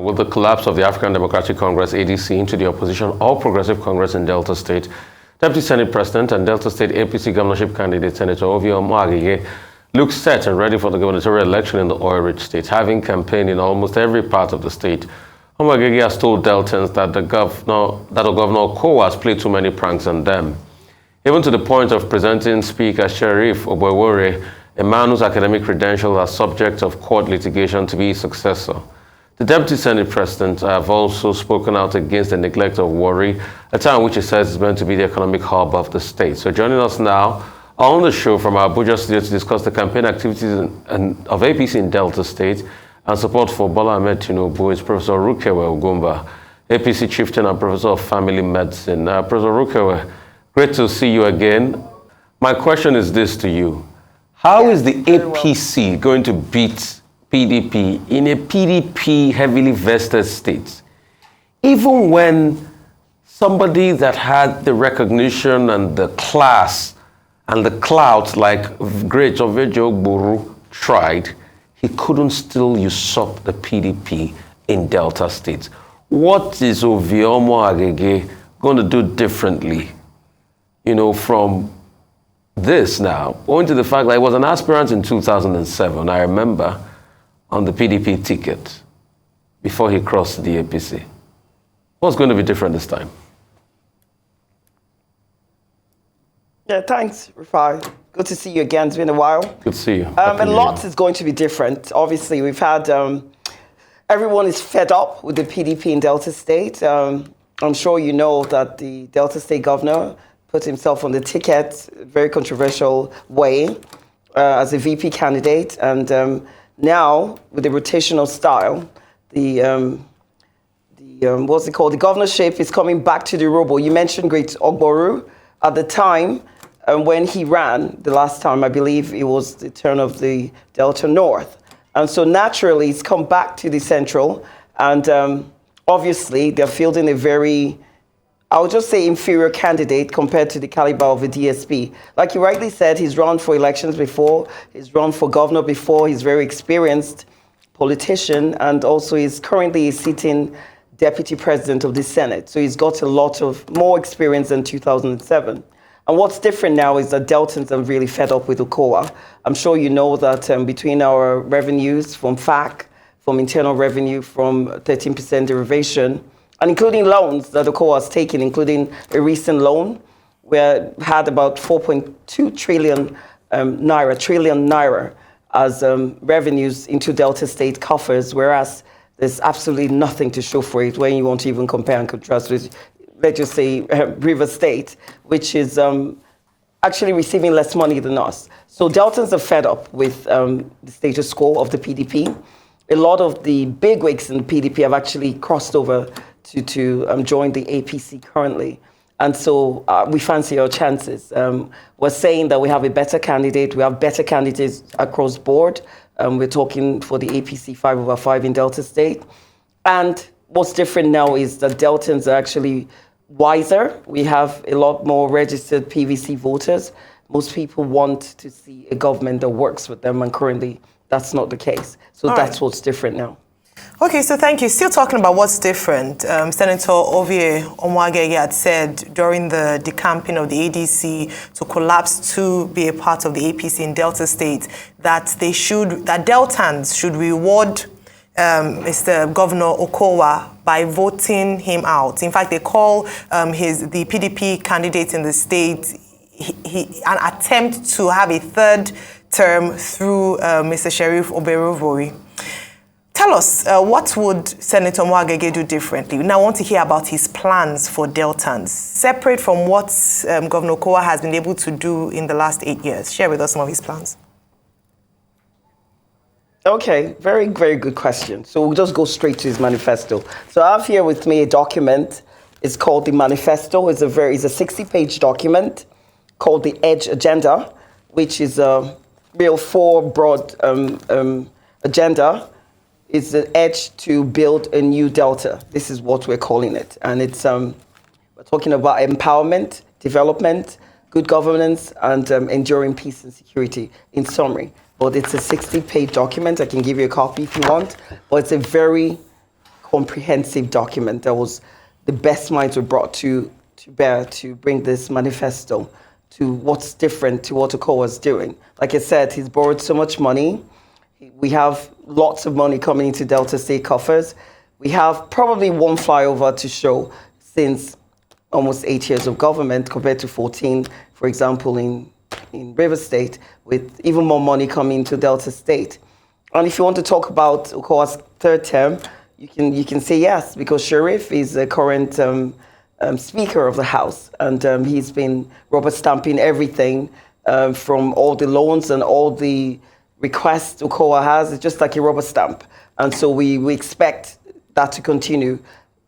with the collapse of the African Democratic Congress, ADC, into the opposition All Progressive Congress in Delta State, Deputy Senate President and Delta State APC governorship candidate Senator Rukevwe looks set and ready for the gubernatorial election in the oil-rich state, having campaigned in almost every part of the state. Rukevwe has told Deltans that the governor Okowa has played too many pranks on them, even to the point of presenting Speaker Sheriff Ugwumba, a man whose academic credentials are subject of court litigation, to be his successor. The Deputy Senate President have also spoken out against the neglect of Warri, a town which he says is meant to be the economic hub of the state. So joining us now on the show from our Abuja studio to discuss the campaign activities of APC in Delta State and support for Bola Ahmed Tinubu is Professor Rukevwe Ugwumba, APC chieftain and Professor of Family Medicine. Professor Rukevwe, great to see you again. My question is this to you. How is the APC going to beat PDP in a PDP heavily vested state, even when somebody that had the recognition and the class and the clout like great Ugwumba tried, he couldn't still usurp the PDP in Delta State? What is Oviomo Agege going to do differently, from this now, owing to the fact that he was an aspirant in 2007, I remember, on the PDP ticket before he crossed the APC. What's going to be different this time? Yeah, thanks, Rufai. Good to see you again. It's been a while. Good to see you. A lot is going to be different. Obviously, we've had, everyone is fed up with the PDP in Delta State. I'm sure you know that the Delta State governor put himself on the ticket, very controversial way, as a VP candidate. And now, with the rotational style, what's it called? The governorship is coming back to the robo. You mentioned Great Ugwumba. At the time, when he ran the last time, I believe it was the turn of the Delta North. And so naturally, it's come back to the central. And obviously, they're fielding a very, I would just say, inferior candidate compared to the caliber of the DSP. Like you rightly said, he's run for elections before, he's run for governor before, he's very experienced politician, and also he's currently a sitting deputy president of the Senate. So he's got a lot of more experience than 2007. And what's different now is that Deltans are really fed up with Okowa. I'm sure you know that between our revenues from FAC, from internal revenue, from 13% derivation, and including loans that Okowa has taken, including a recent loan, we had about 4.2 trillion naira as revenues into Delta State coffers, whereas there's absolutely nothing to show for it when you want to even compare and contrast with, let's just say, River State, which is actually receiving less money than us. So Deltans are fed up with the status quo of the PDP. A lot of the bigwigs in the PDP have actually crossed over to join the APC currently. And so we fancy our chances. We're saying that we have a better candidate. We have better candidates across board. We're talking for the APC 5/5 in Delta State. And what's different now is that Deltans are actually wiser. We have a lot more registered PVC voters. Most people want to see a government that works with them, and currently that's not the case. So that's what's different now. Okay, so thank you. Still talking about what's different, Senator Rukevwe had said during the decamping of the ADC to collapse to be a part of the APC in Delta State that Deltans should reward Mr. Governor Okowa by voting him out. In fact, they call the PDP candidate in the state an attempt to have a third term through Mr. Sheriff Ugwumba. Tell us, what would Senator Rukevwe do differently? Now I want to hear about his plans for Deltans, separate from what Governor Okowa has been able to do in the last 8 years. Share with us some of his plans. Okay, very, very good question. So we'll just go straight to his manifesto. So I have here with me a document. It's called the Manifesto. It's a 60-page document called the EDGE Agenda, which is a real 4 broad agenda. It's the edge to build a new Delta. This is what we're calling it. And it's we're talking about empowerment, development, good governance, and enduring peace and security in summary. But it's a 60-page document. I can give you a copy if you want. But it's a very comprehensive document that was the best minds were brought to bear to bring this manifesto to what's different to what Okowa is doing. Like I said, he's borrowed so much money. We have lots of money coming into Delta State coffers. We have probably one flyover to show since almost 8 years of government compared to 14, for example, in River State, with even more money coming into Delta State. And if you want to talk about Okowa's third term, you can say yes, because Sharif is the current Speaker of the House, and he's been rubber stamping everything from all the loans and all the requests Okowa has. It's just like a rubber stamp. And so we expect that to continue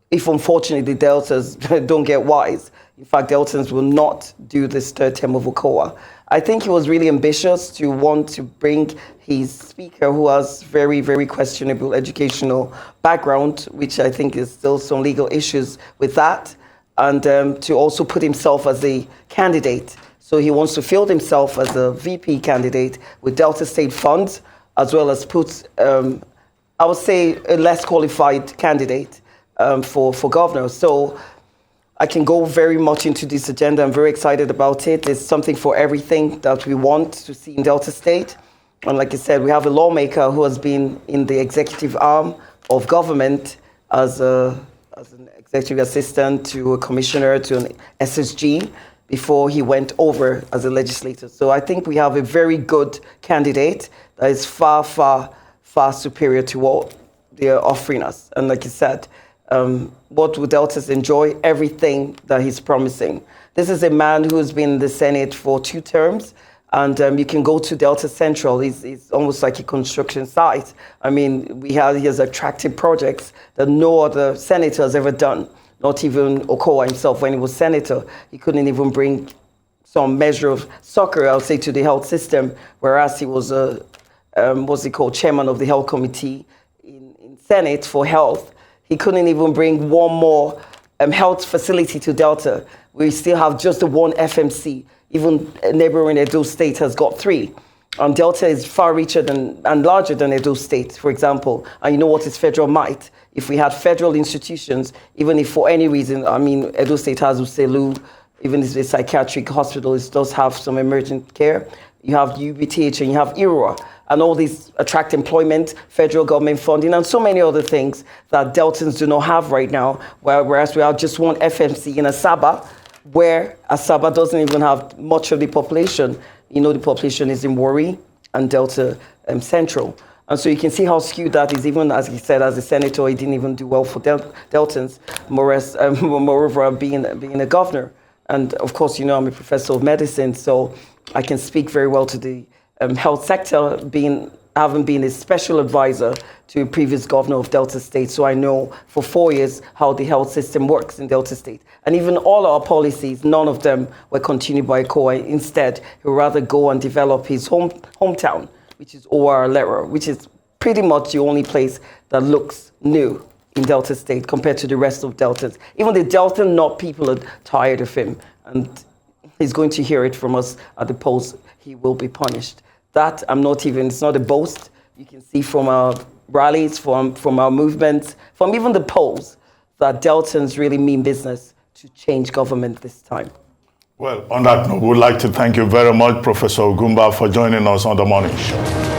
if unfortunately the Deltas don't get wise. In fact, Deltans will not do this third term of Okowa. I think he was really ambitious to want to bring his speaker, who has very, very questionable educational background, which I think is still some legal issues with that, and to also put himself as a candidate. So he wants to field himself as a VP candidate with Delta State funds, as well as put, I would say, a less qualified candidate for governor. So I can go very much into this agenda. I'm very excited about it. It's something for everything that we want to see in Delta State. And like I said, we have a lawmaker who has been in the executive arm of government as an executive assistant to a commissioner to an SSG before he went over as a legislator. So I think we have a very good candidate that is far, far, far superior to what they are offering us. And like I said, what will Deltas enjoy? Everything that he's promising. This is a man who has been in the Senate for 2 terms, and you can go to Delta Central. It's almost like a construction site. I mean, he has attractive projects that no other senator has ever done, not even Okowa himself. When he was senator, he couldn't even bring some measure of succor, I would say, to the health system, whereas he was chairman of the health committee in Senate for health. He couldn't even bring one more health facility to Delta. We still have just the one FMC. Even neighboring Edo State has got 3. Delta is far richer and larger than Edo State, for example. And you know what is federal might? If we had federal institutions, even if for any reason, I mean, Edo State has Uselu, even if it's a psychiatric hospital, it does have some emergent care. You have UBTH and you have IROA, and all these attract employment, federal government funding, and so many other things that Deltans do not have right now, whereas we have just one FMC in Asaba, where Asaba doesn't even have much of the population. You know, the population is in Warri and Delta Central. And so you can see how skewed that is. Even as he said, as a senator, he didn't even do well for Deltans, moreover being a governor. And of course, you know, I'm a professor of medicine, so I can speak very well to the health sector, having been a special advisor to a previous governor of Delta State. So I know for 4 years how the health system works in Delta State. And even all our policies, none of them were continued by Okowa. Instead, he would rather go and develop his hometown, which is OR Lero, which is pretty much the only place that looks new in Delta State compared to the rest of Deltans. Even the Deltan North people are tired of him, and he's going to hear it from us at the polls. He will be punished. That it's not a boast. You can see from our rallies, from our movements, from even the polls, that Deltans really mean business to change government this time. Well, on that note, we'd like to thank you very much, Professor Ugwumba, for joining us on The Morning Show.